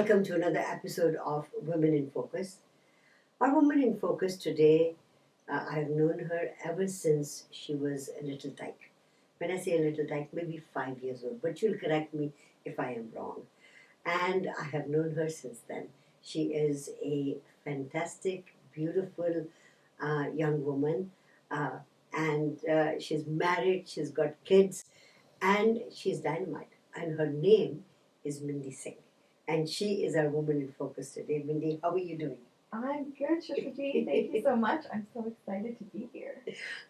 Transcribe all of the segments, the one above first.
Welcome to another episode of Women in Focus. Our woman in focus today, I have known her ever since she was a little tyke. When I say a little tyke, maybe 5 years old, but you'll correct me if I am wrong. And I have known her since then. She is a fantastic, beautiful young woman, and she's married, she's got kids, and she's dynamite. And her name is Mindy Singh. And she is our woman in focus today. Mindy, how are you doing? I'm good, Shushma Datt. Thank you so much. I'm so excited to be here.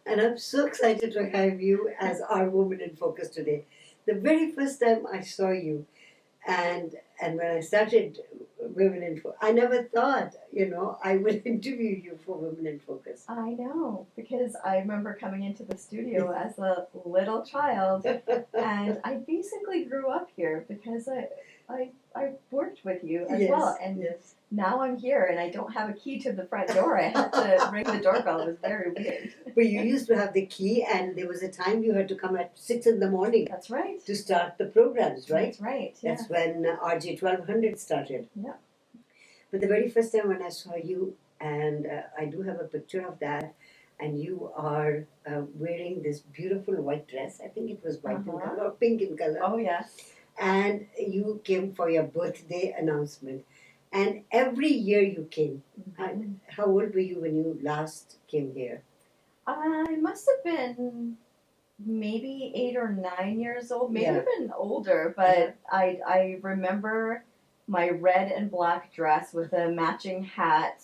And I'm so excited to have you as our woman in focus today. The very first time I saw you, and when I started Women in Focus, I never thought, I would interview you for Women in Focus. I know, because I remember coming into the studio as a little child, and I basically grew up here because I worked with you as well. And now I'm here, and I don't have a key to the front door. I had to ring the doorbell. It was very weird. But you used to have the key, and there was a time you had to come at 6 in the morning. That's right. To start the programs, right? That's right. That's when RJ 1200 started. Yeah. But the very first time when I saw you, and I do have a picture of that, and you are wearing this beautiful white dress. I think it was white in color or pink in color. Oh, yes. And you came for your birthday announcement. And every year you came. Mm-hmm. How old were you when you last came here? I must have been maybe 8 or 9 years old, maybe even older, but I remember my red and black dress with a matching hat.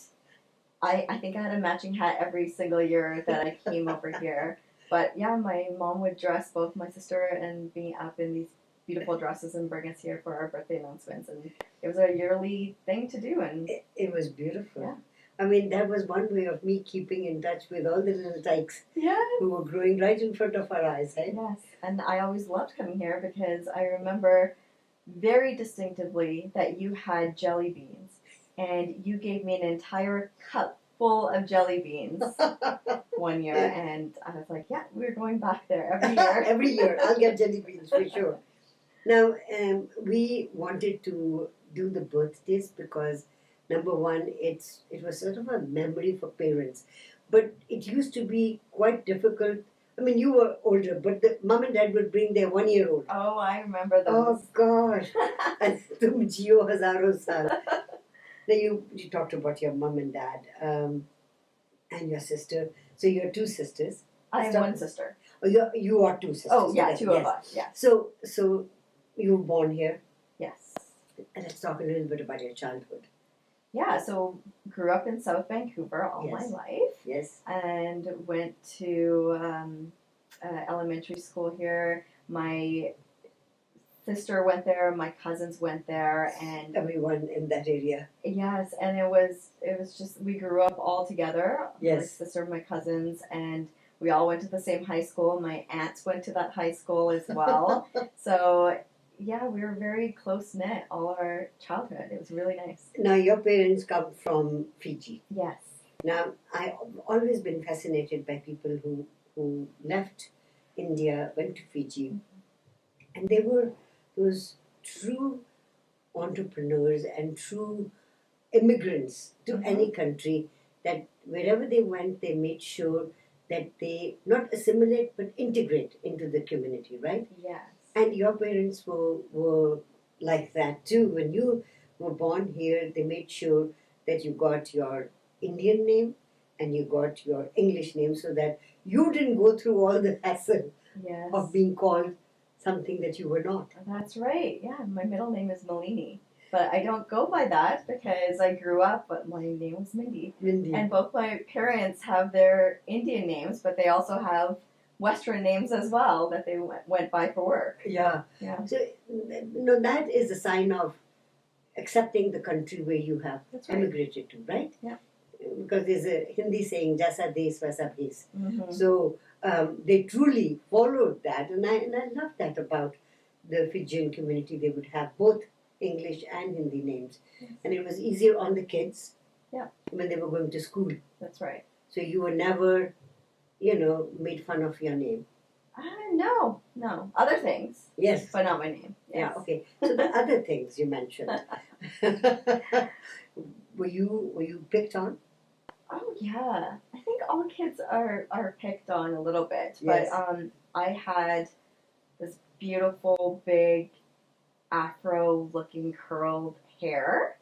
I think I had a matching hat every single year that I came over here. But yeah, my mom would dress both my sister and me up in these beautiful dresses and bring us here for our birthday announcements, and it was a yearly thing to do. And it was beautiful. Yeah. I mean, that was one way of me keeping in touch with all the little tykes who were growing right in front of our eyes, right? Yes, and I always loved coming here because I remember very distinctively that you had jelly beans, and you gave me an entire cup full of jelly beans one year, and I was like, yeah, we're going back there every year. Every year, I'll get jelly beans for sure. Now, we wanted to do the birthdays because, number one, it was sort of a memory for parents. But it used to be quite difficult. I mean, you were older, but the mom and dad would bring their 1-year-old. Oh, I remember those. Oh, gosh. And tum jiyo hazaro saal. Now, you talked about your mom and dad and your sister. So, you have two sisters. I have one sister. Oh, you are two sisters. Oh, yeah, two of us, yeah. So you were born here. Yes. And let's talk a little bit about your childhood. Yeah, so grew up in South Vancouver all my life. Yes. And went to elementary school here. My sister went there, my cousins went there, and everyone in that area. Yes, and it was just, we grew up all together. Yes. My sister, my cousins, and we all went to the same high school. My aunts went to that high school as well. So yeah, we were very close-knit all our childhood. It was really nice. Now, your parents come from Fiji. Yes. Now, I've always been fascinated by people who left India, went to Fiji, and they were those true entrepreneurs and true immigrants to any country, that wherever they went, they made sure that they not assimilate but integrate into the community, right? Yes. And your parents were like that too. When you were born here, they made sure that you got your Indian name and you got your English name so that you didn't go through all the hassle of being called something that you were not. That's right. Yeah, my middle name is Malini. But I don't go by that because I grew up, but my name was Mindy. Mindy. And both my parents have their Indian names, but they also have Western names as well that they went by for work. Yeah. So, that is a sign of accepting the country where you have emigrated to, right? Yeah. Because there's a Hindi saying, Jasa Des, Vaisa Bhes. Mm-hmm. So, they truly followed that. And I love that about the Fijian community. They would have both English and Hindi names. Yes. And it was easier on the kids when they were going to school. That's right. So you were never, made fun of your name. No. Other things, Yes. but not my name. Yes. Yeah, okay. So the other things you mentioned, were you picked on? Oh yeah, I think all kids are picked on a little bit, Yes. but I had this beautiful big afro-looking curled hair,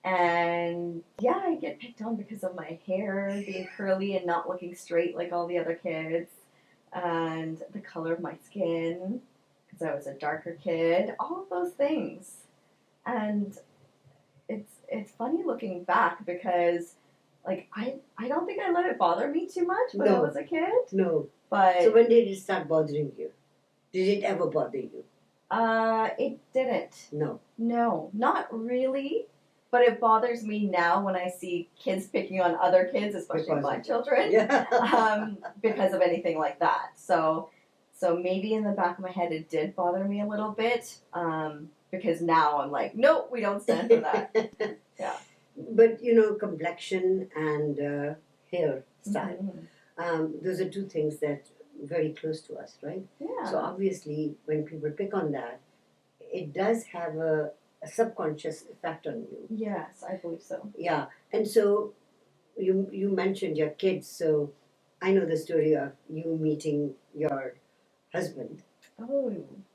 and yeah, I get picked on because of my hair being curly and not looking straight like all the other kids, and the color of my skin because I was a darker kid. All of those things, and it's funny looking back because like I don't think I let it bother me too much when I No. was a kid. No. But So when did it start bothering you? Did it ever bother you? it didn't. No. No, not really. But it bothers me now when I see kids picking on other kids, especially my children, Yeah. because of anything like that. So maybe in the back of my head it did bother me a little bit, because now I'm like, nope, we don't stand for that. Yeah. But complexion and hair style. Mm-hmm. Those are two things that are very close to us, right? Yeah. So obviously, when people pick on that, it does have a subconscious effect on you. Yes, I believe so. Yeah, and so you mentioned your kids. So I know the story of you meeting your husband. Oh,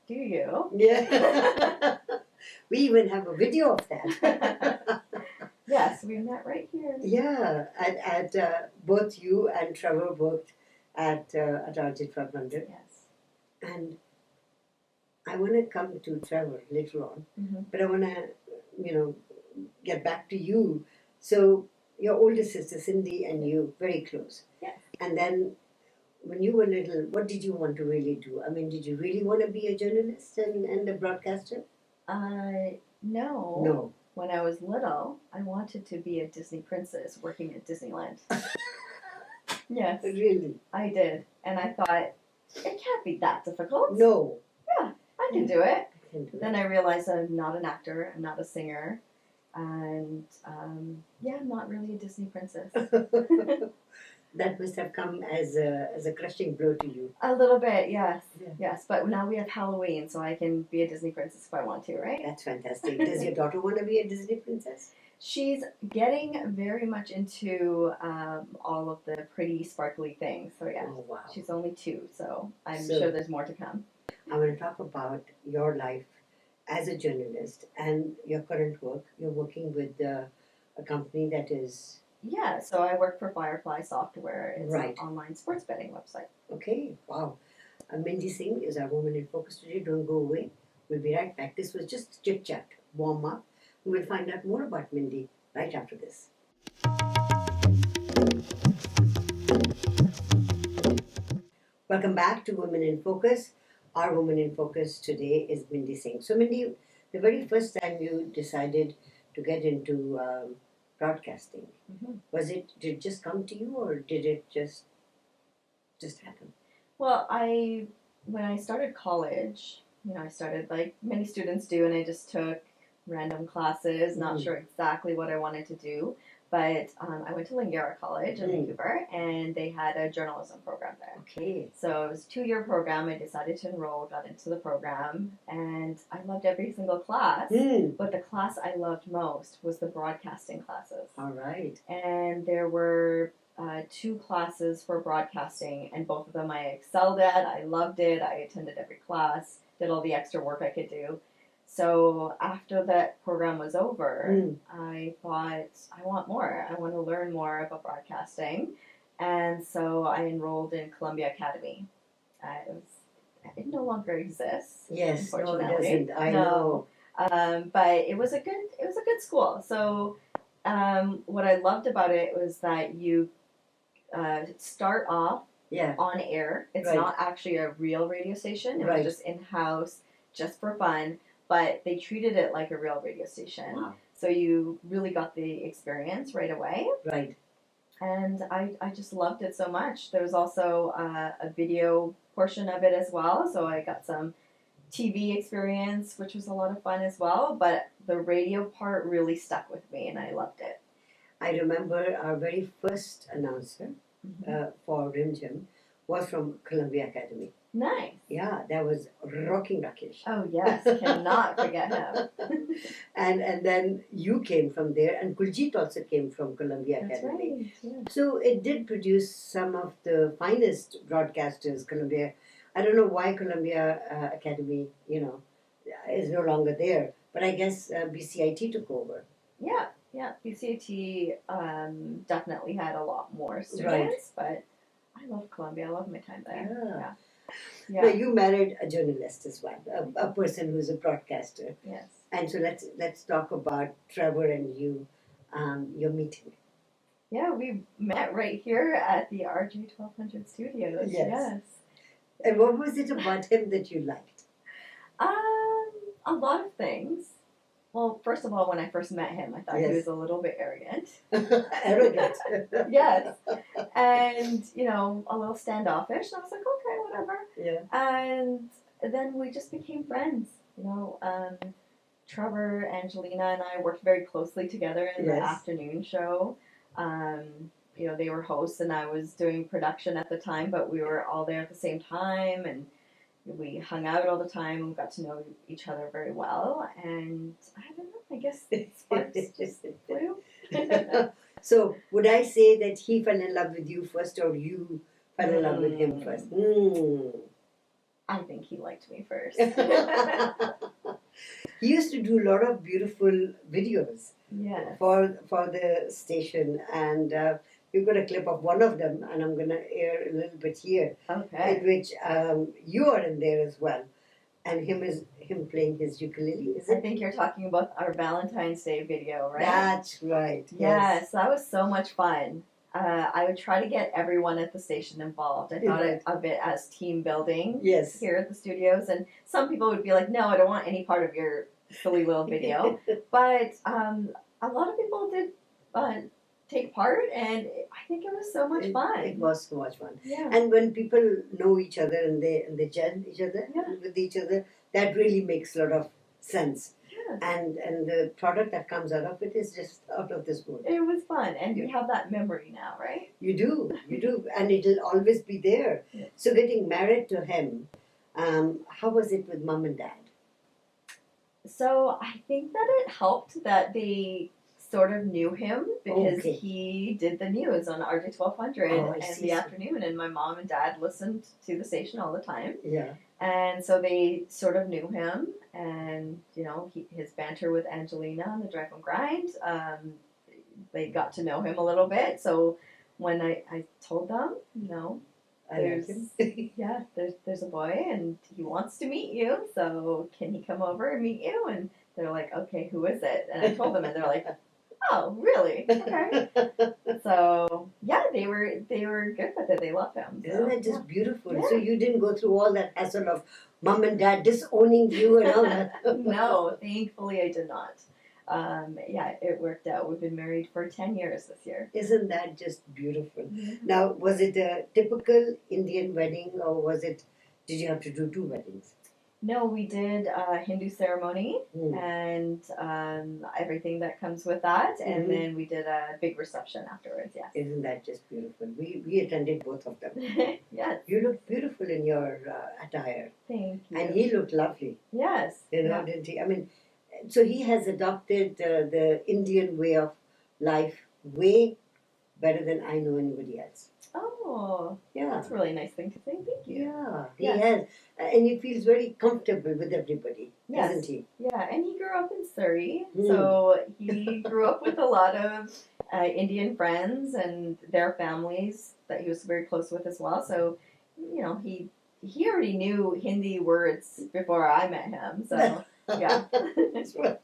do you? Yeah. We even have a video of that. Yes, we met right here. Yeah, at both you and Trevor worked at RJ 1200. Yes. And I want to come to Trevor later on, but I want to, get back to you. So your older sister Cindy and you very close. Yes. And then when you were little, what did you want to really do? I mean, did you really want to be a journalist and a broadcaster? No. No. When I was little, I wanted to be a Disney princess working at Disneyland. Yes. Really? I did. And I thought, it can't be that difficult. No. Yeah, I can do it. I can do it. Then I realized I'm not an actor, I'm not a singer, and I'm not really a Disney princess. That must have come as a crushing blow to you. A little bit, yes. Yeah. Yes, but now we have Halloween, so I can be a Disney princess if I want to, right? That's fantastic. Does your daughter want to be a Disney princess? She's getting very much into all of the pretty, sparkly things. So, yeah. Oh, wow. She's only 2, so I'm sure there's more to come. I want to talk about your life as a journalist and your current work. You're working with a company that is... Yeah, so I work for Firefly Software. It's Right. an online sports betting website. Okay, wow. Mindy Singh is our Woman in Focus today. Don't go away. We'll be right back. This was just chit-chat, warm up. We'll find out more about Mindy right after this. Welcome back to Women in Focus. Our Woman in Focus today is Mindy Singh. So Mindy, the very first time you decided to get into broadcasting, did it just come to you or did it just happen? Well, when I started college, I started like many students do, and I just took random classes, not sure exactly what I wanted to do. But I went to Langara College in Vancouver, and they had a journalism program there. Okay. So it was a 2-year program. I decided to enroll, got into the program, and I loved every single class. But the class I loved most was the broadcasting classes. All right. And there were 2 classes for broadcasting, and both of them I excelled at. I loved it. I attended every class, did all the extra work I could do. So after that program was over, I thought, I want more. I want to learn more about broadcasting. And so I enrolled in Columbia Academy. It no longer exists. Yes, no, it unfortunately. doesn't. I know. But it was a good school. So what I loved about it was that you start off on air. It's not actually a real radio station. It was just in-house, just for fun. But they treated it like a real radio station. Wow. So you really got the experience right away. Right. And I just loved it so much. There was also a video portion of it as well. So I got some TV experience, which was a lot of fun as well. But the radio part really stuck with me, and I loved it. I remember our very first announcer for Rim Jim was from Columbia Academy. Nice. Yeah, that was rocking Rakesh. Oh yes, cannot forget him. And then you came from there, and Kuljit also came from Columbia That's Academy. right. Yeah. So it did produce some of the finest broadcasters. Columbia, I don't know why Columbia Academy, is no longer there, but I guess BCIT took over. Yeah, yeah. BCAT definitely had a lot more students, but I love Columbia. I love my time there. Yeah. Now you married a journalist as well, a person who's a broadcaster. Yes. And so let's talk about Trevor and you, your meeting. Yeah, we met right here at the RG 1200 studios. Yes. And what was it about him that you liked? A lot of things. Well, first of all, when I first met him, I thought he was a little bit arrogant. Arrogant. Yes. And, a little standoffish. And I was like, okay, whatever. Yeah. And then we just became friends. Trevor, Angelina, and I worked very closely together in the afternoon show. They were hosts and I was doing production at the time, but we were all there at the same time and we hung out all the time and got to know each other very well. And I don't know, I guess sparks just flew. So would I say that he fell in love with you first or you fell in love with him first? I think he liked me first. He used to do a lot of beautiful videos for the station, and we've got a clip of one of them, and I'm going to air a little bit here, in which you are in there as well, and him playing his ukulele. Is it? I think you're talking about our Valentine's Day video, right? That's right. Yes, that was so much fun. I would try to get everyone at the station involved. I thought of it as team building here at the studios. And some people would be like, no, I don't want any part of your silly little video. But a lot of people did take part, and I think it was so much fun. It was so much fun. Yeah. And when people know each other and they gel each other with each other, that really makes a lot of sense. And the product that comes out of it is just out of this world. It was fun, and you have that memory now, right? You do, and it'll always be there. Yeah. So getting married to him, how was it with mom and dad? So I think that it helped that they sort of knew him because he did the news on RJ 1200 in the afternoon, and my mom and dad listened to the station all the time. Yeah. And so they sort of knew him, and his banter with Angelina on the Drive and Grind, they got to know him a little bit. So when I told them, there's a boy and he wants to meet you, so can he come over and meet you? And they're like, okay, who is it? And I told them, and they're like, oh, really? Okay. So they were good with it. They love him. Isn't that just beautiful? Yeah. So you didn't go through all that hassle of mom and dad disowning you and all that. No, thankfully I did not. It worked out. We've been married for 10 years this year. Isn't that just beautiful? Mm-hmm. Now, was it a typical Indian wedding, or did you have to do 2 weddings? No, we did a Hindu ceremony and everything that comes with that, and then we did a big reception afterwards. Yes. Isn't that just beautiful? We attended both of them. Yes. You look beautiful in your attire. Thank you. And he looked lovely. Yes. Didn't he? I mean, so he has adopted the Indian way of life way better than I know anybody else. Oh, yeah. That's a really nice thing to say. Thank you. Yeah, he has. And he feels very comfortable with everybody, doesn't he? Yeah, and he grew up in Surrey, so he grew up with a lot of Indian friends and their families that he was very close with as well. So, he already knew Hindi words before I met him. So, yeah. That's right.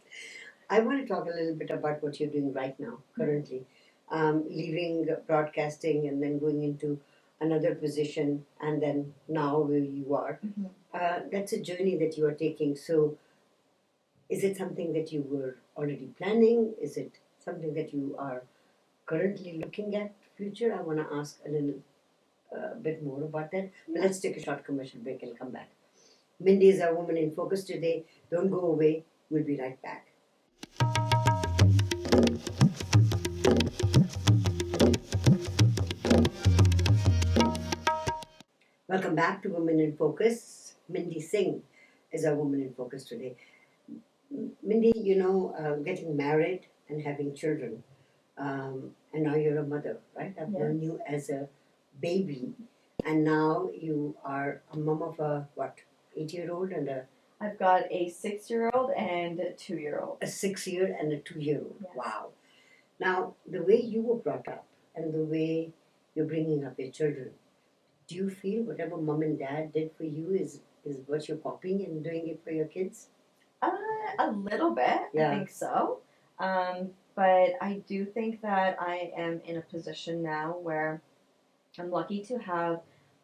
I want to talk a little bit about what you're doing right now, currently. Leaving broadcasting and then going into another position, and then now where you are. That's a journey that you are taking. So is it something that you were already planning? Is it something that you are currently looking at future? I want to ask a little bit more about that. But let's take a short commercial break and come back. Mindy is our Woman in Focus today. Don't go away. We'll be right back. Welcome back to Women in Focus. Mindy Singh is our Woman in Focus today. Mindy, getting married and having children, and now you're a mother, right? I've Yes. known you as a baby, and now you are a mom of a, 8-year-old and I've got a 6-year-old and a 2-year-old. a 6-year and a 2-year-old. Yes. Wow. Now, the way you were brought up and the way you're bringing up your children, do you feel whatever mom and dad did for you is what you're copying and doing it for your kids? A little bit, Yeah. I think so. But I do think that I am in a position now where I'm lucky to have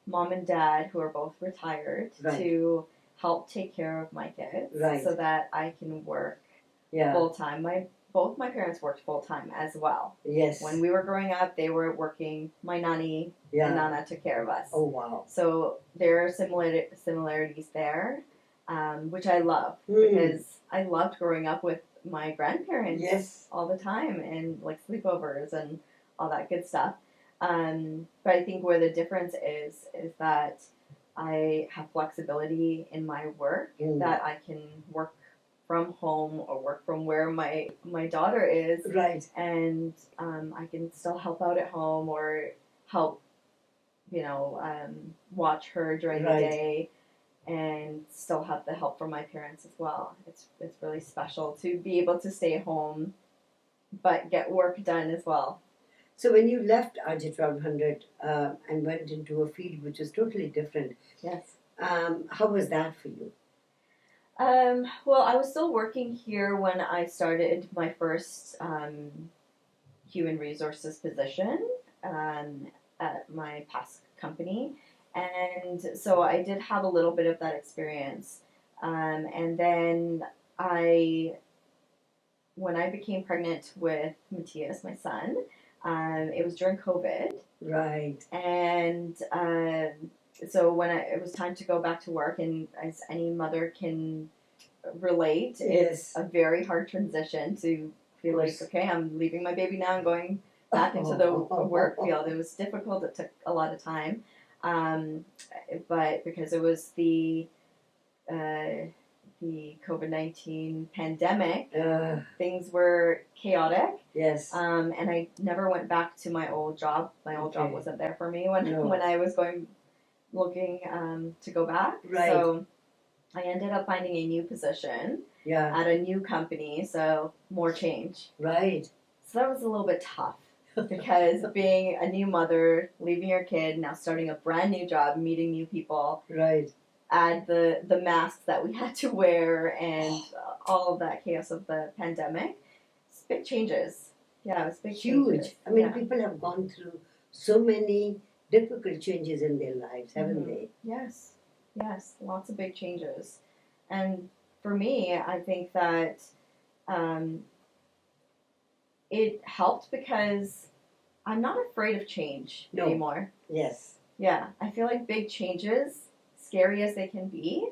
mom and dad who are both retired Right. to help take care of my kids Right. so that I can work Yeah. full time. Both my parents worked full time as well. Yes. When we were growing up, they were working. My nanny and Nana took care of us. Oh, wow. So there are similarities there, which I love because I loved growing up with my grandparents Yes. all the time and like sleepovers and all that good stuff. But I think where the difference is that I have flexibility in my work, that I can work from home or work from where my daughter is, Right. and I can still help out at home or help, watch her during the Right. day, and still have the help from my parents as well. It's really special to be able to stay home, but get work done as well. So when you left RJ 1200 and went into a field which is totally different, Yes. how was that for you? Well, I was still working here when I started my first human resources position at my past company. And so I did have a little bit of that experience. And then when I became pregnant with Matthias, my son, it was during COVID. Right. And so when it was time to go back to work, and as any mother can relate, it's a very hard transition to feel like, okay, I'm leaving my baby now and going back into the work field. It was difficult. It took a lot of time. But because it was the COVID-19 pandemic, things were chaotic. Yes. And I never went back to my old job. My old job wasn't there for me when I was looking to go back. Right. So I ended up finding a new position at a new company, so more change. Right. So that was a little bit tough because being a new mother, leaving your kid, now starting a brand new job, meeting new people. Right. Add the masks that we had to wear and all of that chaos of the pandemic. It's big changes. Yeah, it was big changes. Huge. I mean, people have gone through so many difficult changes in their lives, haven't they? Yes. Yes, lots of big changes. And for me, I think that it helped because I'm not afraid of change anymore. Yes. Yeah, I feel like big changes, scary as they can be,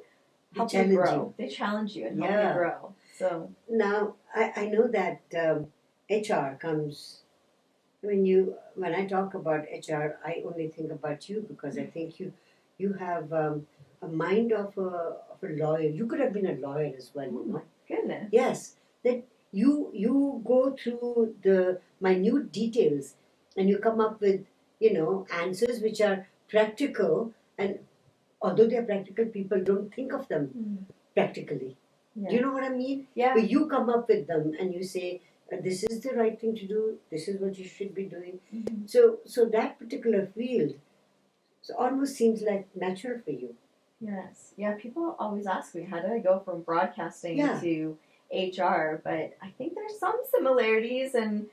help you grow. They challenge you and help you grow. So now I know that HR comes when I talk about HR, I only think about you because I think you have a mind of a lawyer. You could have been a lawyer as well, you know. Goodness. Yes, that you go through the minute details and you come up with answers which are practical, and although they're practical, people don't think of them practically. Do you know what I mean? Yeah. But you come up with them and you say, this is the right thing to do, this is what you should be doing. So that particular field almost seems like natural for you. Yes. Yeah, people always ask me, how did I go from broadcasting to HR? But I think there's some similarities and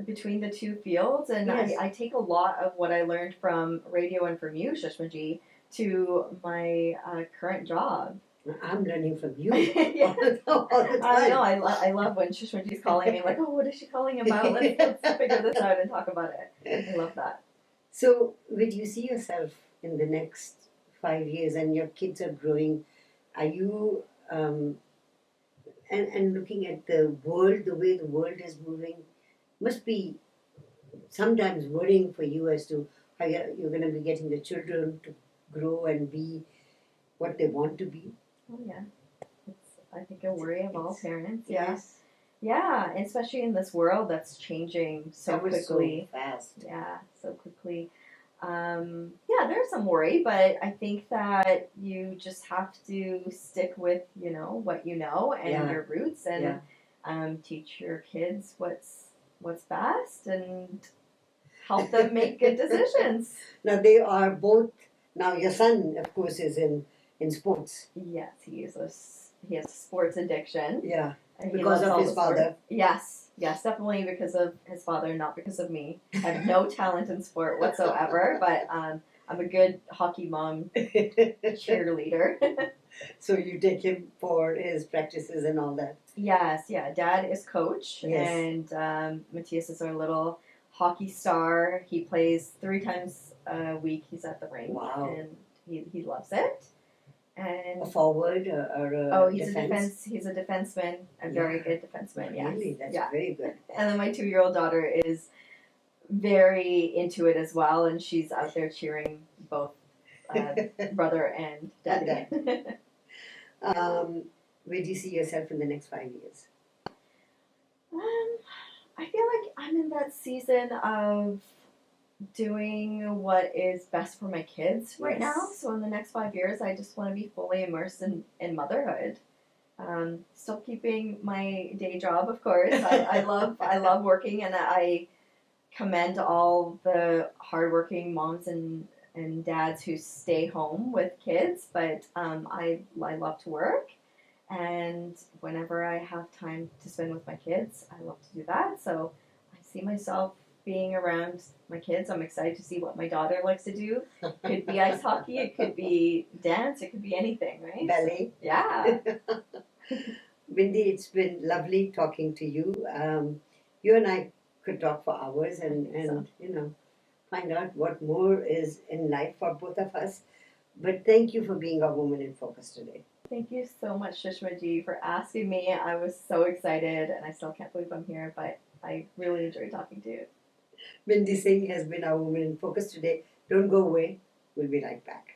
between the two fields. And I take a lot of what I learned from radio and from you, Shushma Ji, to my current job. I'm learning from you all the time. I know. I love when Shushma Ji's calling me, like, oh, what is she calling about? Let's figure this out and talk about it. I love that. So, would you see yourself in the next 5 years, and your kids are growing? Are you and looking at the world, the way the world is moving, must be sometimes worrying for you as to how you're going to be getting the children to grow and be what they want to be. Oh yeah, it's I think a worry of all parents. Yeah, Yes. yeah, and especially in this world that's changing so That was quickly. so fast. Yeah, so quickly. Yeah, there's some worry, but I think that you just have to stick with what you know and Yeah. your roots, and Yeah. teach your kids what's best and help them make good decisions. Now they are both. Now your son, of course, is in sports. Yes, he has a sports addiction. Yeah, And he because loves of all his the sport. father. Yes, definitely because of his father, not because of me. I have no talent in sport whatsoever, but I'm a good hockey mom, cheerleader. So you take him for his practices and all that. Yes, yeah. Dad is coach, Yes. and Matthias is our little hockey star. He plays 3 times a week. He's at the rink, Wow. and he loves it. And A forward or a he's defense? He's a defenseman, a very good defenseman. Yes. Really, that's yeah. very good. And then my 2-year-old daughter is very into it as well, and she's out there cheering both brother and daddy. Where do you see yourself in the next 5 years? I feel like I'm in that season of doing what is best for my kids right now. So in the next 5 years, I just want to be fully immersed in motherhood. Still keeping my day job, of course. I love working, and I commend all the hardworking moms and dads who stay home with kids. But I love to work, and whenever I have time to spend with my kids, I love to do that. So I see myself being around my kids. I'm excited to see what my daughter likes to do. Could be ice hockey, it could be dance, it could be anything, right? Ballet. Yeah. Mindy, it's been lovely talking to you. You and I could talk for hours and find out what more is in life for both of us. But thank you for being our Woman in Focus today. Thank you so much, Shushma Ji, for asking me. I was so excited, and I still can't believe I'm here, but I really enjoyed talking to you. Mindy Singh has been our Woman in Focus today. Don't go away. We'll be right back.